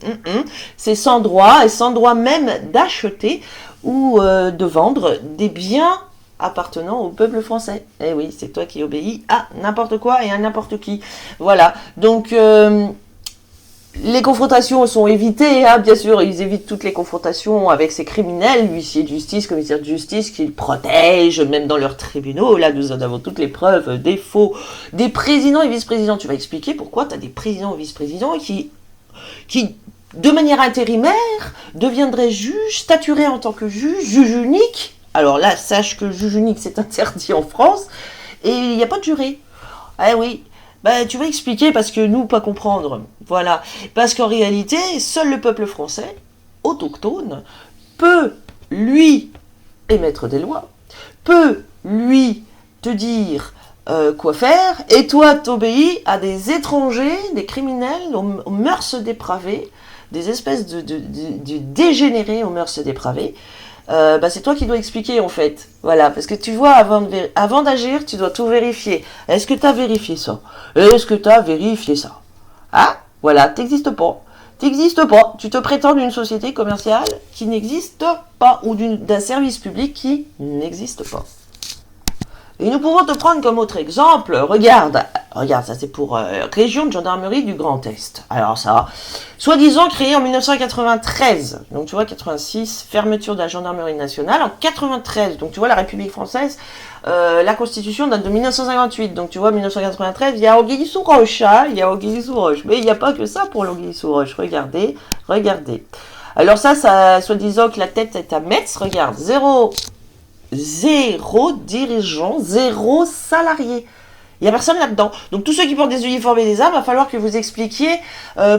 C'est sans droit, et sans droit même d'acheter ou de vendre des biens appartenant au peuple français. Eh oui, c'est toi qui obéis à n'importe quoi et à n'importe qui. Voilà, donc les confrontations sont évitées, hein, bien sûr, ils évitent toutes les confrontations avec ces criminels, huissiers de justice, commissaires de justice, qu'ils protègent, même dans leurs tribunaux. Là, nous en avons toutes les preuves, des faux, des présidents et vice-présidents. Tu vas expliquer pourquoi tu as des présidents et vice-présidents qui, de manière intérimaire, deviendraient juges, statueraient en tant que juge unique. Alors là, sache que juge unique, c'est interdit en France, et il n'y a pas de juré. Ah oui, tu vas expliquer, parce que nous, pas comprendre. Voilà, parce qu'en réalité, seul le peuple français, autochtone, peut, lui, émettre des lois, peut, lui, te dire quoi faire, et toi t'obéis à des étrangers, des criminels aux mœurs dépravées, des espèces de dégénérés aux mœurs dépravées. C'est toi qui dois expliquer en fait. Voilà, parce que tu vois, avant d'agir, tu dois tout vérifier. Est-ce que tu as vérifié ça? Est-ce que tu as vérifié ça? Ah, voilà, t'existes pas. T'existes pas. Tu te prétends d'une société commerciale qui n'existe pas, ou d'un service public qui n'existe pas. Et nous pouvons te prendre comme autre exemple, regarde, ça c'est pour région de gendarmerie du Grand Est. Alors ça, soi-disant créé en 1993, donc tu vois 86, fermeture de la gendarmerie nationale, en 93, donc tu vois la République française, la Constitution date de 1958, donc tu vois 1993, il y a Anguille-sous-Roche, hein, mais il n'y a pas que ça pour l'Anguille-sous-Roche, regardez. Alors ça, soi-disant que la tête est à Metz, regarde, zéro dirigeant, zéro salarié. Il n'y a personne là-dedans. Donc tous ceux qui portent des uniformes et des armes, il va falloir que vous expliquiez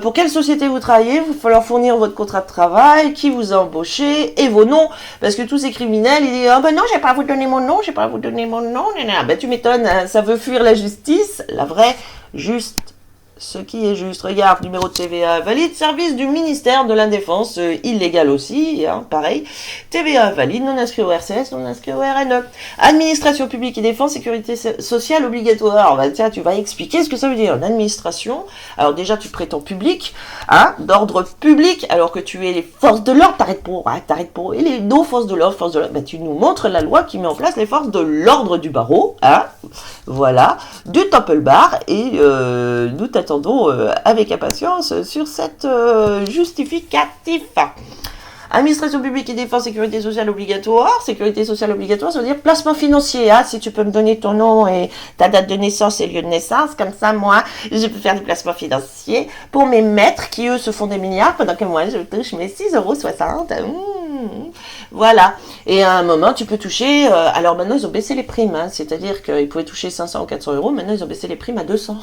pour quelle société vous travaillez, il va falloir fournir votre contrat de travail, qui vous a embauché et vos noms. Parce que tous ces criminels, ils disent « Ah ben non, je vais pas vous donner mon nom, Ben tu m'étonnes, hein, ça veut fuir la justice, la vraie, juste. Ce qui est juste, regarde, numéro de TVA valide, service du ministère de la Défense, illégal aussi, hein, pareil. TVA valide, non inscrit au RCS, non inscrit au RNE. Administration publique et défense, sécurité sociale obligatoire. Tiens, tu vas expliquer ce que ça veut dire, une administration. Alors déjà, tu prétends public, hein, d'ordre public, alors que tu es les forces de l'ordre, t'arrêtes pour, et nos forces de l'ordre, tu nous montres la loi qui met en place les forces de l'ordre du barreau, hein, voilà, du Temple Bar, et nous t'attendons avec impatience sur cette justificatif. Administration publique et défense, sécurité sociale obligatoire. Sécurité sociale obligatoire, ça veut dire placement financier. Hein, si tu peux me donner ton nom et ta date de naissance et lieu de naissance, comme ça, moi, je peux faire du placement financier pour mes maîtres qui, eux, se font des milliards pendant que moi, je touche mes 6,60 €. Voilà. Et à un moment, tu peux toucher... alors maintenant, ils ont baissé les primes. Hein, c'est-à-dire qu'ils pouvaient toucher 500 ou 400 €. Maintenant, ils ont baissé les primes à 200.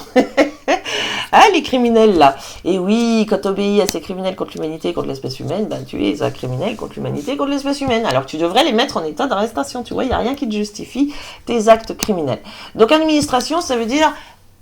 Ah, les criminels, là. Et oui, quand tu obéis à ces criminels contre l'humanité, contre l'espèce humaine, tu es un criminel contre l'humanité, contre l'espèce humaine. Alors tu devrais les mettre en état d'arrestation. Tu vois, il n'y a rien qui te justifie tes actes criminels. Donc administration, ça veut dire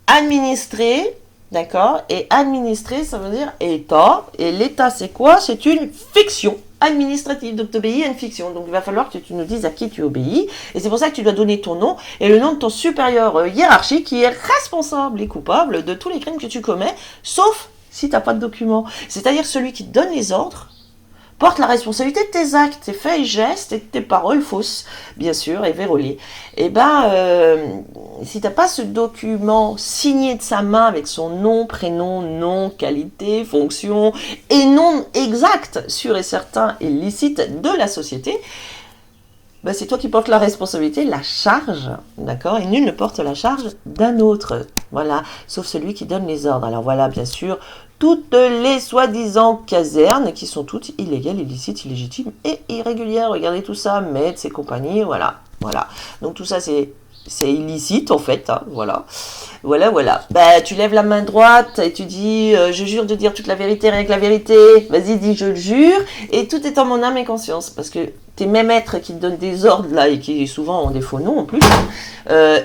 administrer, d'accord? Et administrer, ça veut dire État. Et l'État, c'est quoi? C'est une fiction administrative. Donc tu obéis à une fiction. Donc il va falloir que tu nous dises à qui tu obéis. Et c'est pour ça que tu dois donner ton nom et le nom de ton supérieur hiérarchique qui est responsable et coupable de tous les crimes que tu commets, sauf si tu n'as pas de document. C'est-à-dire celui qui te donne les ordres porte la responsabilité de tes actes, tes faits et gestes et de tes paroles fausses, bien sûr, et vérolées. Eh ben, si t'as pas ce document signé de sa main avec son nom, prénom, nom, qualité, fonction et nom exact, sûr et certain et licite de la société, ben c'est toi qui portes la responsabilité, la charge, d'accord? Et nul ne porte la charge d'un autre, voilà, sauf celui qui donne les ordres. Alors voilà, bien sûr, toutes les soi-disant casernes qui sont toutes illégales, illicites, illégitimes et irrégulières. Regardez tout ça, Metz et compagnie, voilà, voilà. Donc tout ça, c'est illicite en fait, hein, voilà. Voilà. Bah, tu lèves la main droite et tu dis je jure de dire toute la vérité, rien que la vérité. Vas-y, dis je le jure. Et tout est en mon âme et conscience. Parce que tes mêmes maîtres qui te donnent des ordres là et qui souvent ont des faux noms en plus,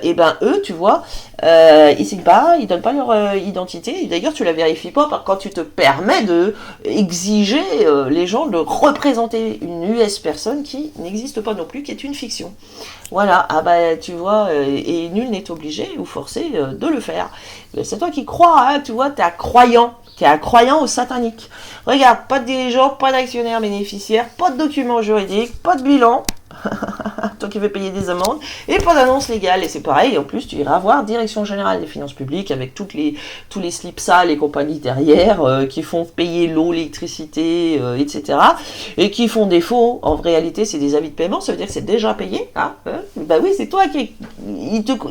et ben eux, tu vois, ils signent pas, ils donnent pas leur identité. Et d'ailleurs, tu la vérifies pas quand tu te permets de exiger les gens de représenter une US personne qui n'existe pas non plus, qui est une fiction. Voilà, ah bah tu vois, et nul n'est obligé ou forcé de le faire. C'est toi qui crois, hein, tu vois, t'es un croyant au satanique. Regarde, pas de dirigeant, pas d'actionnaire bénéficiaire, pas de documents juridiques, pas de bilan, toi qui veux payer des amendes, et pas d'annonce légale. Et c'est pareil, en plus tu iras voir Direction Générale des Finances Publiques avec tous les slips sales et compagnies derrière qui font payer l'eau, l'électricité, etc. Et qui font défaut. En réalité, c'est des avis de paiement, ça veut dire que c'est déjà payé. Hein, bah oui, c'est toi qui...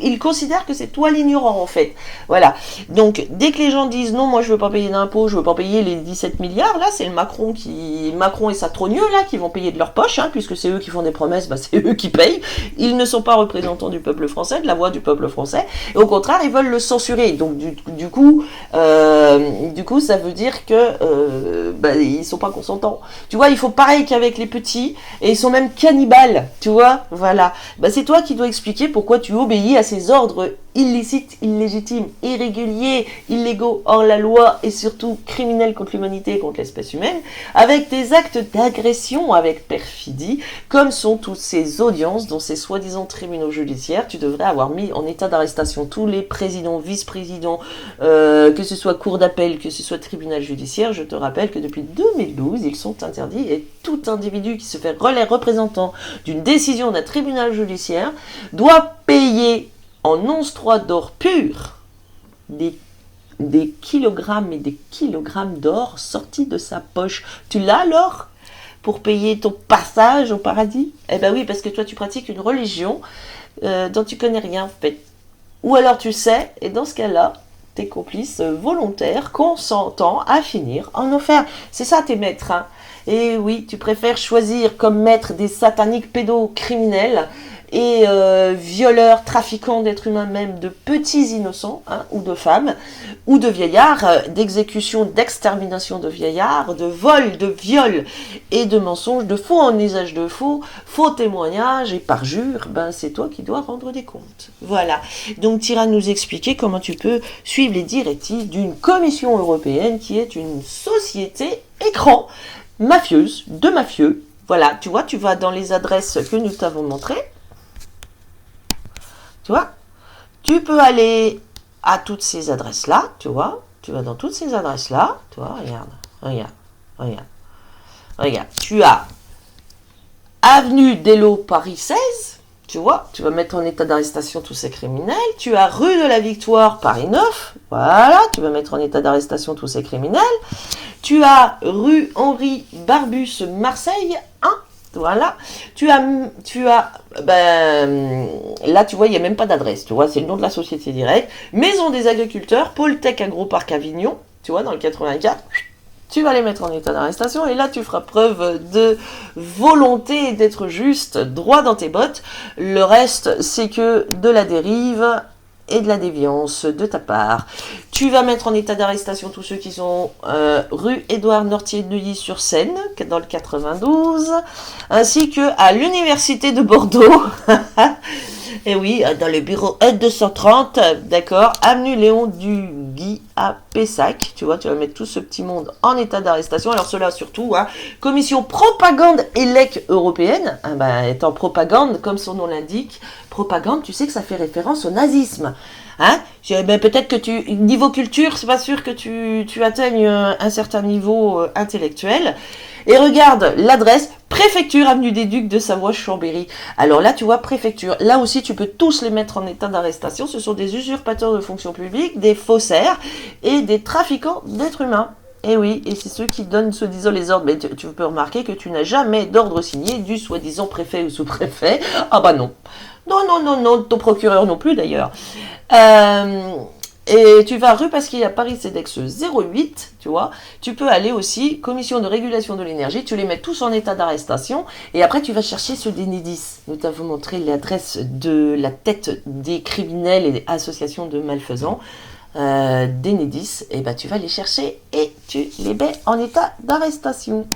Ils considèrent que c'est toi l'ignorant en fait. Voilà. Donc, dès que les gens disent non, moi je veux pas payer d'impôts, je veux pas payer les 17 milliards, là c'est le Macron et sa trogneux là qui vont payer de leur poche, hein, puisque c'est eux qui font des promesses, bah, c'est eux qui payent. Ils ne sont pas représentants du peuple français, de la voix du peuple français, et au contraire ils veulent le censurer. Donc du coup ça veut dire que ils sont pas consentants. Tu vois, il faut pareil qu'avec les petits, et ils sont même cannibales, tu vois, voilà. Bah, c'est toi qui dois expliquer pourquoi tu obéis à ces ordres illicites, illégitimes, irréguliers, illégaux, hors la loi et surtout criminels contre l'humanité et contre l'espèce humaine, avec des actes d'agression avec perfidie, comme sont toutes ces audiences dans ces soi-disant tribunaux judiciaires. Tu devrais avoir mis en état d'arrestation tous les présidents, vice-présidents, que ce soit cour d'appel, que ce soit tribunal judiciaire. Je te rappelle que depuis 2012, ils sont interdits et tout individu qui se fait relais représentant d'une décision d'un tribunal judiciaire doit payer en 11,3 d'or pur des kilogrammes et des kilogrammes d'or sortis de sa poche. Tu l'as alors pour payer ton passage au paradis? Eh ben oui, parce que toi tu pratiques une religion dont tu connais rien en fait. Ou alors tu sais, et dans ce cas-là, t'es complice volontaire, consentant à finir en enfer. C'est ça tes maîtres, hein. Et oui, tu préfères choisir comme maître des sataniques pédocriminels et violeurs, trafiquants d'êtres humains, même de petits innocents, hein, ou de femmes, ou de vieillards, d'exécution, d'extermination de vieillards, de vol, de viol et de mensonges, de faux en usage de faux, faux témoignages et parjure, ben c'est toi qui dois rendre des comptes. Voilà. Donc tu iras nous expliquer comment tu peux suivre les directives d'une commission européenne qui est une société écran mafieuse, de mafieux. Voilà, tu vois, tu vas dans les adresses que nous t'avons montrées. Tu vois, tu peux aller à toutes ces adresses-là, tu vois, tu vas dans toutes ces adresses-là, tu vois, regarde, tu as Avenue d'Elo, Paris 16, tu vois, tu vas mettre en état d'arrestation tous ces criminels, tu as Rue de la Victoire, Paris 9, voilà, tu vas mettre en état d'arrestation tous ces criminels, tu as Rue Henri Barbus, Marseille 1, voilà, là tu vois il n'y a même pas d'adresse, tu vois, c'est le nom de la société directe, Maison des Agriculteurs, Poltech Agroparc Avignon, tu vois, dans le 84, tu vas les mettre en état d'arrestation et là tu feras preuve de volonté d'être juste, droit dans tes bottes. Le reste c'est que de la dérive et de la déviance de ta part. Tu vas mettre en état d'arrestation tous ceux qui sont rue Édouard Nortier de Neuilly-sur-Seine, dans le 92, ainsi que à l'université de Bordeaux. Et oui, dans le bureau E230, d'accord, avenue Léon Duguy à Pessac, tu vois, tu vas mettre tout ce petit monde en état d'arrestation. Alors cela surtout, hein, commission propagande élec européenne, hein, ben, étant propagande, comme son nom l'indique, propagande, tu sais que ça fait référence au nazisme. Hein? Ben, peut-être que niveau culture, c'est pas sûr que tu atteignes un certain niveau intellectuel. Et regarde l'adresse, préfecture, avenue des Ducs de Savoie-Chambéry. Alors là, tu vois, préfecture. Là aussi, tu peux tous les mettre en état d'arrestation. Ce sont des usurpateurs de fonction publique, des faussaires et des trafiquants d'êtres humains. Et oui, et c'est ceux qui donnent soi-disant les ordres. Mais tu peux remarquer que tu n'as jamais d'ordre signé du soi-disant préfet ou sous-préfet. Ah bah non. Non, non, non, non, ton procureur non plus d'ailleurs. Et tu vas rue Pasquier à Paris CEDEX 08, tu vois. Tu peux aller aussi, commission de régulation de l'énergie, tu les mets tous en état d'arrestation. Et après, tu vas chercher ceux d'Enedis. Nous t'avons montré l'adresse de la tête des criminels et des associations de malfaisants d'Enedis. Et ben, tu vas les chercher et tu les mets en état d'arrestation.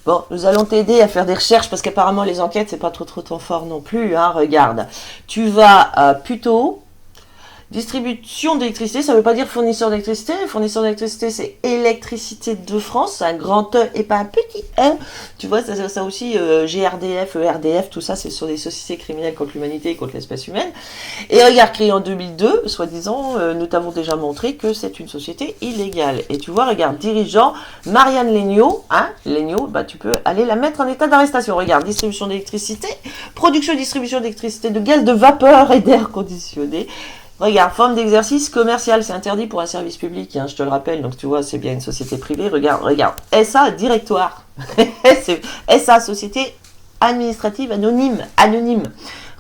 Bon, nous allons t'aider à faire des recherches parce qu'apparemment les enquêtes, c'est pas trop ton fort non plus. Hein, regarde, tu vas plutôt... Distribution d'électricité, ça ne veut pas dire fournisseur d'électricité. Fournisseur d'électricité, c'est Électricité de France, c'est un grand E et pas un petit E. Tu vois, ça aussi, GRDF, ERDF, tout ça, c'est sur des sociétés criminelles contre l'humanité et contre l'espèce humaine. Et regarde, créé en 2002, soi-disant, nous t'avons déjà montré que c'est une société illégale. Et tu vois, regarde, dirigeant, Marianne Legnaud, hein, Legnaud, bah, tu peux aller la mettre en état d'arrestation. Regarde, distribution d'électricité, production et distribution d'électricité, de gaz, de vapeur et d'air conditionné. Regarde, forme d'exercice commercial, c'est interdit pour un service public, hein, je te le rappelle, donc tu vois, c'est bien une société privée. Regarde, SA, directoire. SA, société administrative anonyme.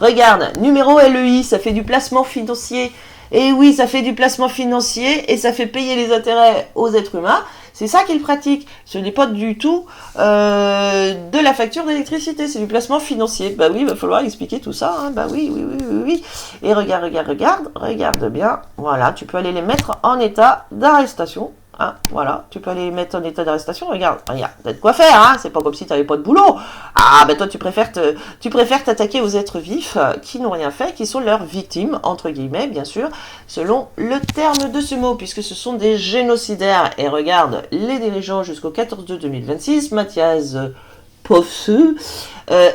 Regarde, numéro LEI, ça fait du placement financier. Et oui, ça fait du placement financier et ça fait payer les intérêts aux êtres humains. C'est ça qu'ils pratiquent. Ce n'est pas du tout de la facture d'électricité, c'est du placement financier. Bah oui, il va falloir expliquer tout ça. Hein. Bah oui. Et regarde bien. Voilà, tu peux aller les mettre en état d'arrestation. Hein, voilà, tu peux aller les mettre en état d'arrestation. Regarde, t'as de quoi faire, hein. C'est pas comme si t'avais pas de boulot. Ah, ben toi, tu préfères t'attaquer aux êtres vifs qui n'ont rien fait, qui sont leurs victimes, entre guillemets, bien sûr, selon le terme de ce mot, puisque ce sont des génocidaires. Et regarde, les dirigeants jusqu'au 14/2/2026, Mathias Poffseux,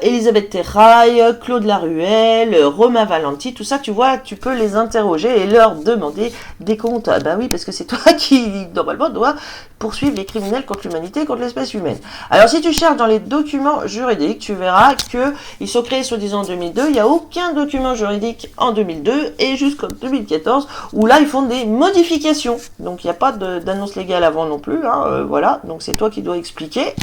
Elisabeth Terrail, Claude Laruelle, Romain Valenti, tout ça, tu vois, tu peux les interroger et leur demander des comptes. Ah ben oui, parce que c'est toi qui, normalement, dois poursuivre les criminels contre l'humanité et contre l'espèce humaine. Alors, si tu cherches dans les documents juridiques, tu verras qu'ils sont créés soi-disant en 2002. Il n'y a aucun document juridique en 2002 et jusqu'en 2014 où là, ils font des modifications. Donc, il n'y a pas d'annonce légale avant non plus. Hein, voilà, donc c'est toi qui dois expliquer.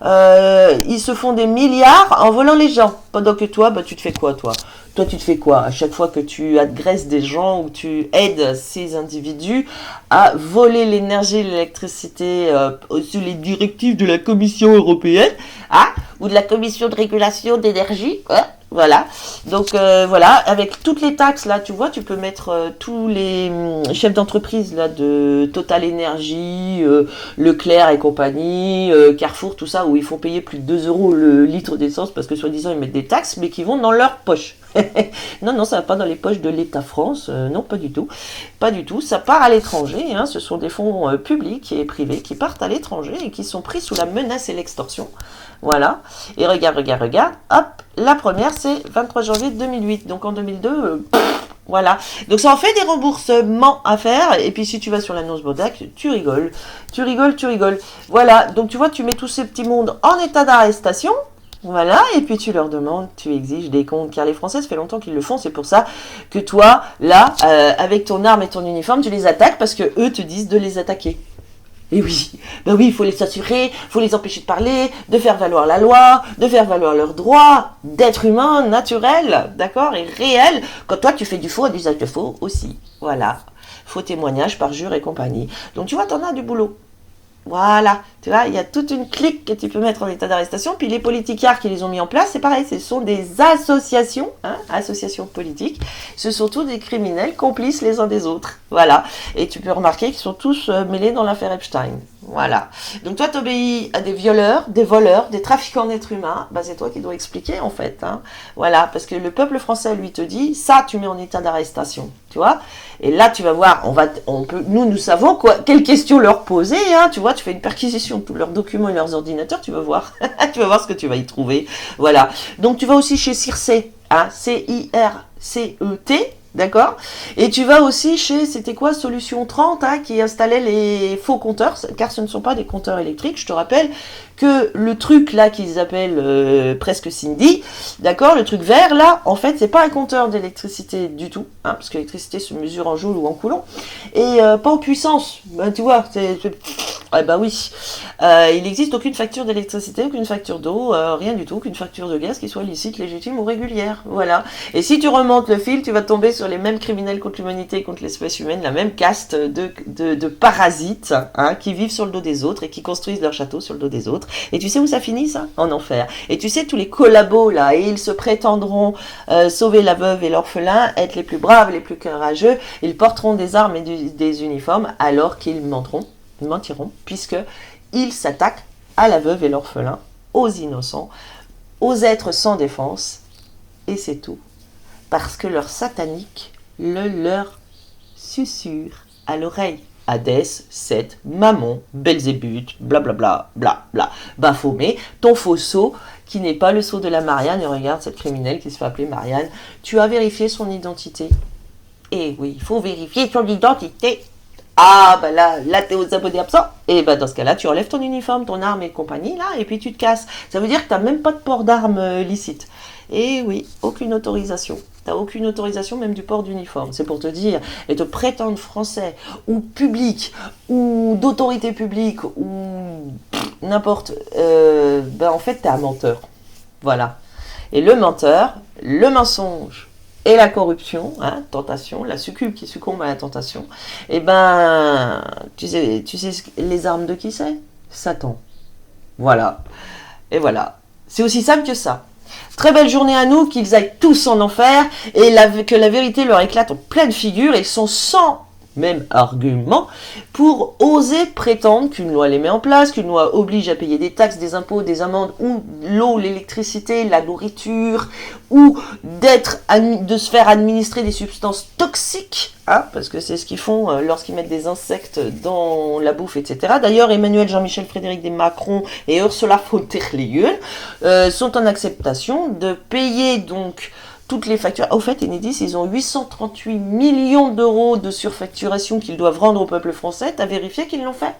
Ils se font des milliards en volant les gens. Pendant que toi, bah, tu te fais quoi, toi? Toi, tu te fais quoi? À chaque fois que tu agresses des gens ou tu aides ces individus à voler l'énergie et l'électricité sous les directives de la Commission européenne, hein, ou de la Commission de régulation d'énergie, hein. Voilà, donc voilà, avec toutes les taxes là, tu vois, tu peux mettre tous les chefs d'entreprise là de Total Énergie, Leclerc et compagnie, Carrefour, tout ça, où ils font payer plus de 2 euros le litre d'essence parce que soi-disant ils mettent des taxes, mais qui vont dans leur poche. Non, ça va pas dans les poches de l'État France, non, pas du tout, ça part à l'étranger, hein, ce sont des fonds publics et privés qui partent à l'étranger et qui sont pris sous la menace et l'extorsion. Voilà, et regarde, hop, la première c'est 23 janvier 2008, donc en 2002, voilà. Donc ça en fait des remboursements à faire, et puis si tu vas sur l'annonce Bodac, tu rigoles. Voilà, donc tu vois, tu mets tous ces petits mondes en état d'arrestation, voilà, et puis tu leur demandes, tu exiges des comptes, car les Français, ça fait longtemps qu'ils le font, c'est pour ça que toi, là, avec ton arme et ton uniforme, tu les attaques, parce que eux te disent de les attaquer. Et oui, ben oui, il faut les censurer, il faut les empêcher de parler, de faire valoir la loi, de faire valoir leurs droits d'être humain, naturel, d'accord, et réel, quand toi tu fais du faux et d'usage de faux aussi. Voilà, faux témoignage, parjure et compagnie. Donc tu vois, t'en as du boulot. Voilà, tu vois, il y a toute une clique que tu peux mettre en état d'arrestation, puis les politicards qui les ont mis en place, c'est pareil, ce sont des associations, hein, associations politiques, ce sont tous des criminels complices les uns des autres, voilà, et tu peux remarquer qu'ils sont tous mêlés dans l'affaire Epstein, voilà. Donc toi, tu obéis à des violeurs, des voleurs, des trafiquants d'êtres humains, bah, c'est toi qui dois expliquer en fait, hein, voilà, parce que le peuple français lui te dit, ça tu mets en état d'arrestation, tu vois, et là tu vas voir, nous savons quelles questions leur poser, hein, tu vois, tu fais une perquisition de tous leurs documents et leurs ordinateurs, tu vas voir, tu vas voir ce que tu vas y trouver, voilà. Donc tu vas aussi chez Circet, hein, CIRCET, D'accord? Et tu vas aussi chez, c'était quoi, Solution 30, hein, qui installait les faux compteurs, car ce ne sont pas des compteurs électriques. Je te rappelle que le truc là qu'ils appellent presque Cindy, d'accord, le truc vert là, en fait, c'est pas un compteur d'électricité du tout, hein, parce que l'électricité se mesure en joules ou en coulombs, et pas en puissance. Ben, tu vois, ah bah oui, il n'existe aucune facture d'électricité, aucune facture d'eau, rien du tout, aucune facture de gaz qui soit licite, légitime ou régulière. Voilà. Et si tu remontes le fil, tu vas tomber sur les mêmes criminels contre l'humanité et contre l'espèce humaine, la même caste de parasites, hein, qui vivent sur le dos des autres et qui construisent leur château sur le dos des autres. Et tu sais où ça finit, ça? En enfer. Et tu sais, tous les collabos là, et ils se prétendront sauver la veuve et l'orphelin, être les plus braves, les plus courageux, ils porteront des armes et des uniformes alors qu'ils mentiront, puisque ils s'attaquent à la veuve et l'orphelin, aux innocents, aux êtres sans défense, et c'est tout. Parce que leur satanique le leur susurre à l'oreille. Hadès, Seth, Mammon, Belzébuth, blablabla, bla bla. Baphomet, ton faux sceau, qui n'est pas le sceau de la Marianne, et regarde cette criminelle qui se fait appeler Marianne, tu as vérifié son identité. Eh oui, il faut vérifier son identité. Ah, bah là t'es aux abonnés absents. Et bah dans ce cas-là, tu enlèves ton uniforme, ton arme et compagnie, là, et puis tu te casses. Ça veut dire que t'as même pas de port d'armes licite. Et oui, aucune autorisation. T'as aucune autorisation même du port d'uniforme. C'est pour te dire, et te prétendre français, ou public, ou d'autorité publique, ou n'importe, ben en fait t'es un menteur. Voilà. Et le menteur, le mensonge et la corruption, hein, tentation, la succube qui succombe à la tentation, et ben tu sais les armes de qui c'est? Satan. Voilà. Et voilà. C'est aussi simple que ça. Très belle journée à nous, qu'ils aillent tous en enfer, et que la vérité leur éclate en pleine figure, et sont sans même argument pour oser prétendre qu'une loi les met en place, qu'une loi oblige à payer des taxes, des impôts, des amendes, ou l'eau, l'électricité, la nourriture, ou de se faire administrer des substances toxiques, hein, parce que c'est ce qu'ils font lorsqu'ils mettent des insectes dans la bouffe, etc. D'ailleurs, Emmanuel, Jean-Michel, Frédéric des Macron et Ursula von der Leyen sont en acceptation de payer donc toutes les factures. Au fait, Enedis, ils ont 838 millions d'euros de surfacturation qu'ils doivent rendre au peuple français. T'as vérifié qu'ils l'ont fait?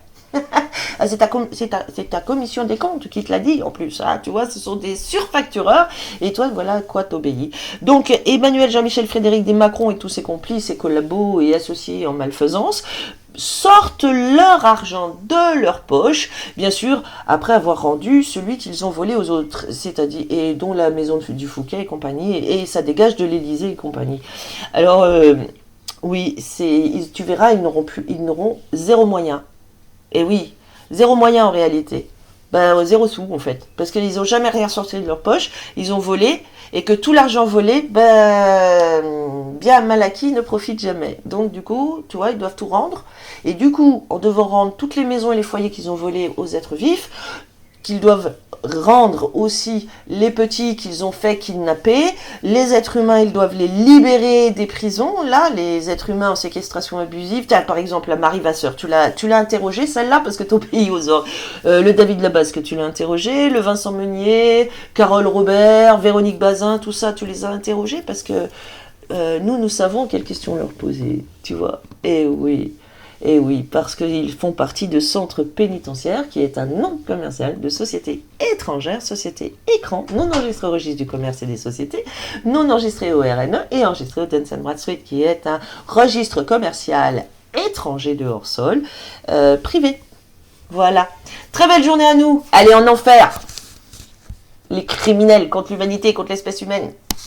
C'est ta commission des comptes qui te l'a dit en plus. Hein, tu vois, ce sont des surfactureurs. Et toi, voilà à quoi t'obéis. Donc, Emmanuel, Jean-Michel, Frédéric des Macron et tous ses complices et collabos et associés en malfaisance sortent leur argent de leur poche, bien sûr, après avoir rendu celui qu'ils ont volé aux autres, c'est-à-dire, et dont la maison du Fouquet et compagnie, et ça dégage de l'Élysée et compagnie. Alors, oui, tu verras, ils n'auront zéro moyen. Et oui, zéro moyen en réalité. Ben, zéro sous en fait. Parce qu'ils n'ont jamais rien sorti de leur poche, ils ont volé, et que tout l'argent volé, ben, bien mal acquis ne profite jamais. Donc du coup, tu vois, ils doivent tout rendre. Et du coup, en devant rendre toutes les maisons et les foyers qu'ils ont volés aux êtres vifs, qu'ils doivent rendre aussi les petits qu'ils ont fait kidnapper, les êtres humains, ils doivent les libérer des prisons, là, les êtres humains en séquestration abusive. Tiens, par exemple, la Marie Vasseur, tu l'as interrogée, celle-là, parce que ton pays aux or. Le David Labaz, que tu l'as interrogé, le Vincent Meunier, Carole Robert, Véronique Bazin, tout ça, tu les as interrogés, parce que nous savons quelles questions leur poser, tu vois. Et oui. Et oui, parce qu'ils font partie de Centre Pénitentiaire, qui est un nom commercial de société étrangère, société écran, non enregistré au registre du commerce et des sociétés, non enregistré au RNE et enregistré au Dun & Bradstreet, qui est un registre commercial étranger de hors sol, privé. Voilà. Très belle journée à nous. Allez en enfer, les criminels contre l'humanité, contre l'espèce humaine.